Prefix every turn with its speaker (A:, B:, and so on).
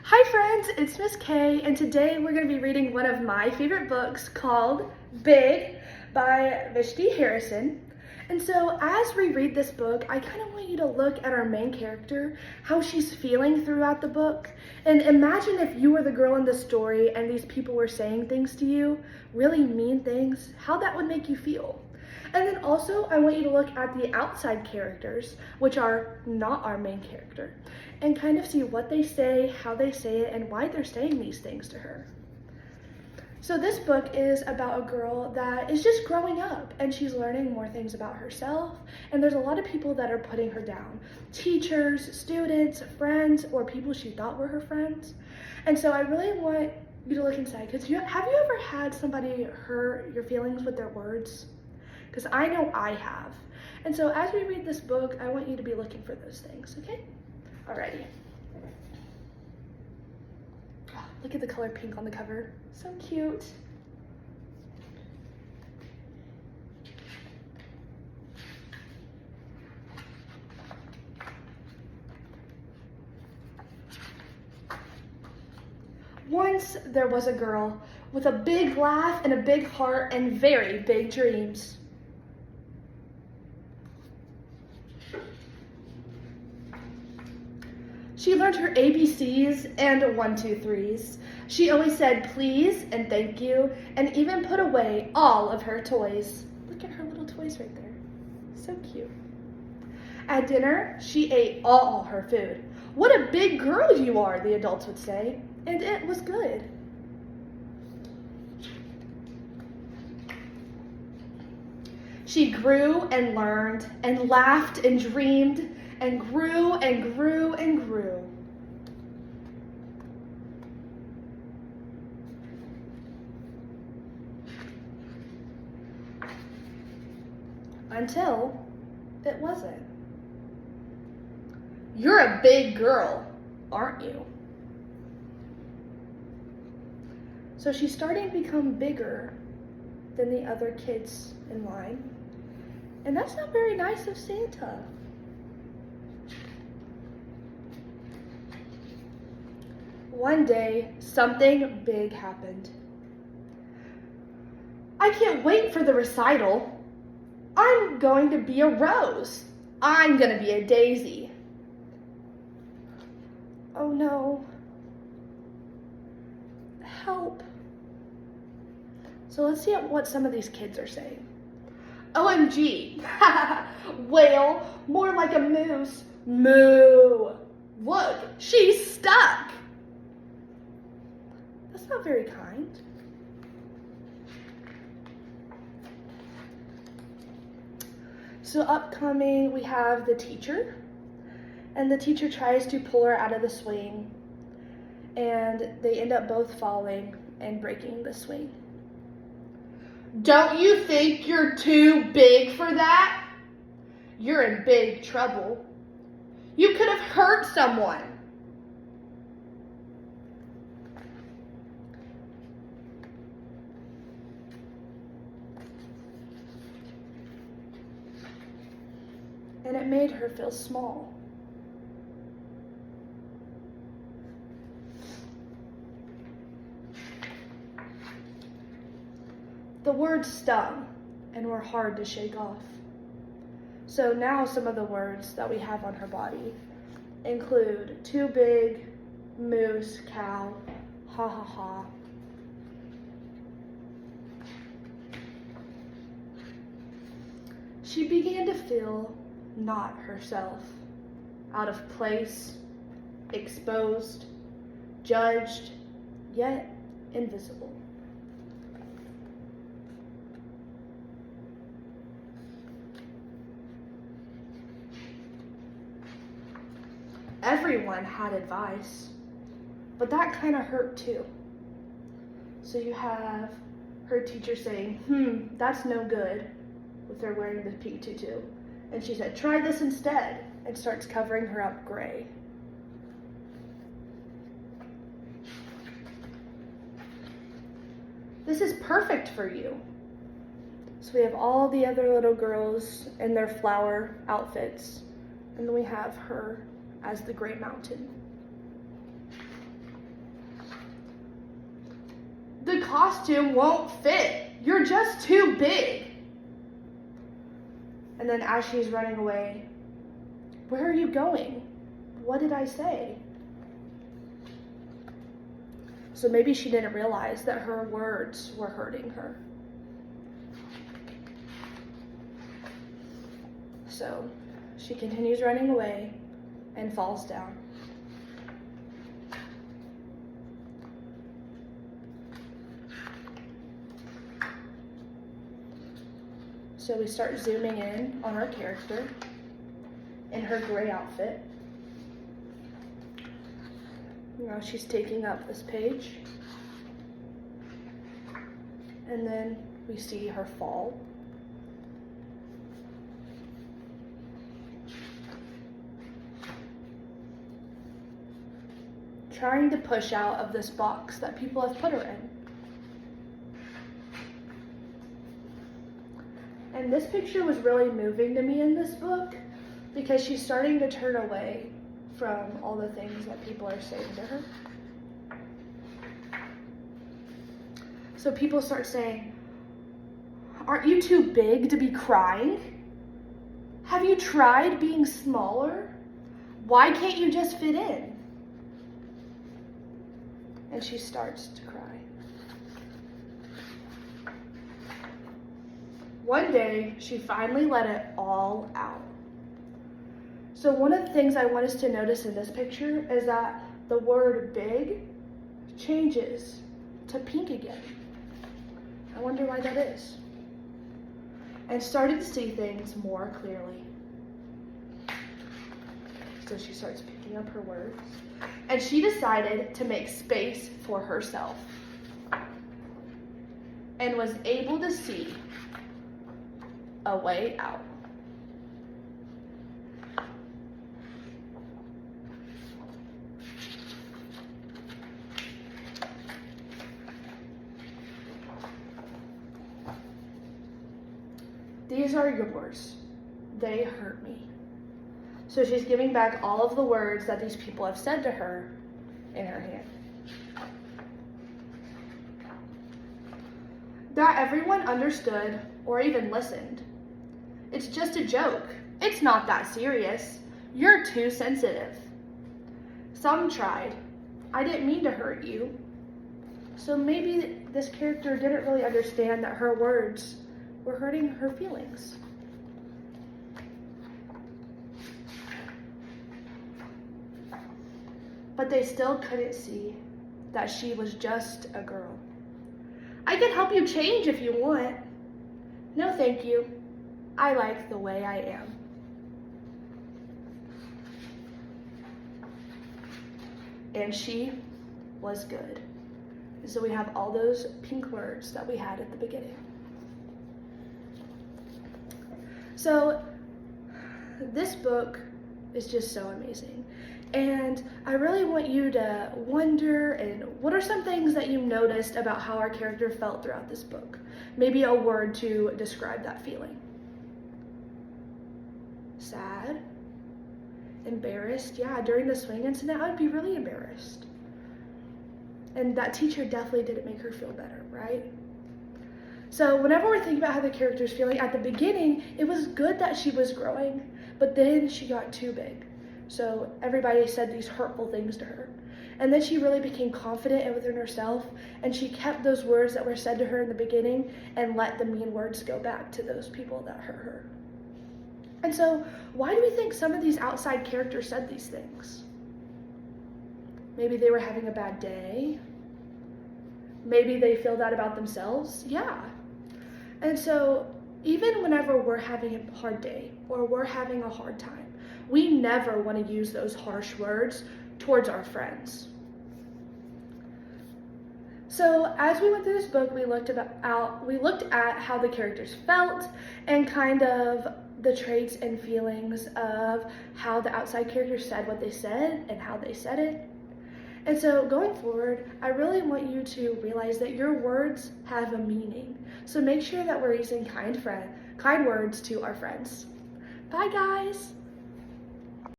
A: Hi friends, it's Miss Kay, and today we're going to be reading one of my favorite books called Big by Vishti Harrison. And so as we read this book, I kind of want you to look at our main character, how she's feeling throughout the book, and imagine if you were the girl in the story and these people were saying things to you, really mean things, how that would make you feel. And then also, I want you to look at the outside characters, which are not our main character, and kind of see what they say, how they say it, and why they're saying these things to her. So this book is about a girl that is just growing up, and she's learning more things about herself, and there's a lot of people that are putting her down. Teachers, students, friends, or people she thought were her friends. And so I really want you to look inside, because have you ever had somebody hurt your feelings with their words? Because I know I have. And so as we read this book, I want you to be looking for those things, okay? Alrighty. Oh, look at the color pink on the cover. So cute. Once there was a girl with a big laugh and a big heart and very big dreams. She learned her ABCs and 1, 2, 3s. She always said please and thank you, and even put away all of her toys. Look at her little toys right there. So cute. At dinner, she ate all her food. What a big girl you are, the adults would say, and it was good. She grew and learned and laughed and dreamed and grew and grew and grew. Until it wasn't. You're a big girl, aren't you? So she's starting to become bigger than the other kids in line. And that's not very nice of Santa. One day, something big happened. I can't wait for the recital. I'm going to be a rose. I'm going to be a daisy. Oh no. Help. So let's see what some of these kids are saying. OMG. Whale, more like a moose. Moo. Look, she's stuck. That's not very kind. So upcoming, we have the teacher. And the teacher tries to pull her out of the swing. And they end up both falling and breaking the swing. Don't you think you're too big for that? You're in big trouble. You could have hurt someone. And it made her feel small. The words stung and were hard to shake off. So now some of the words that we have on her body include too big, moose, cow, ha ha ha. She began to feel not herself, out of place, exposed, judged, yet invisible. Everyone had advice, but that kind of hurt too. So you have her teacher saying, that's no good, with her wearing the pink tutu. And she said, try this instead, and starts covering her up gray. This is perfect for you. So we have all the other little girls in their flower outfits, and then we have her as the Gray Mountain. costume won't fit. You're just too big. And then as she's running away, where are you going? What did I say? So maybe she didn't realize that her words were hurting her. So she continues running away and falls down. So we start zooming in on our character in her gray outfit. Now she's taking up this page. And then we see her fall. Trying to push out of this box that people have put her in. And this picture was really moving to me in this book because she's starting to turn away from all the things that people are saying to her. So people start saying, "Aren't you too big to be crying? Have you tried being smaller? Why can't you just fit in?" And she starts to cry. One day, she finally let it all out. So one of the things I want us to notice in this picture is that the word big changes to pink again. I wonder why that is. And started to see things more clearly. So she starts picking up her words. And she decided to make space for herself. And was able to see a way out. These are yours. They hurt me. So she's giving back all of the words that these people have said to her in her hand. That everyone understood or even listened. It's just a joke. It's not that serious. You're too sensitive. Some tried. I didn't mean to hurt you. So maybe this character didn't really understand that her words were hurting her feelings. But they still couldn't see that she was just a girl. I can help you change if you want. No, thank you. I like the way I am. And she was good. So we have all those pink words that we had at the beginning. So this book is just so amazing. And I really want you to wonder, and what are some things that you noticed about how our character felt throughout this book? Maybe a word to describe that feeling. Sad, embarrassed. Yeah, during the swing incident, I would be really embarrassed. And that teacher definitely didn't make her feel better, right? So whenever we're thinking about how the character's feeling, at the beginning, it was good that she was growing, but then she got too big. So everybody said these hurtful things to her. And then she really became confident within herself, and she kept those words that were said to her in the beginning and let the mean words go back to those people that hurt her. And so why do we think some of these outside characters said these things? Maybe they were having a bad day. Maybe they feel that about themselves. Yeah. And so even whenever we're having a hard day or we're having a hard time, we never want to use those harsh words towards our friends. So as we went through this book, we looked at how the characters felt and kind of the traits and feelings of how the outside characters said what they said and how they said it. And so going forward, I really want you to realize that your words have a meaning. So make sure that we're using kind words to our friends. Bye, guys.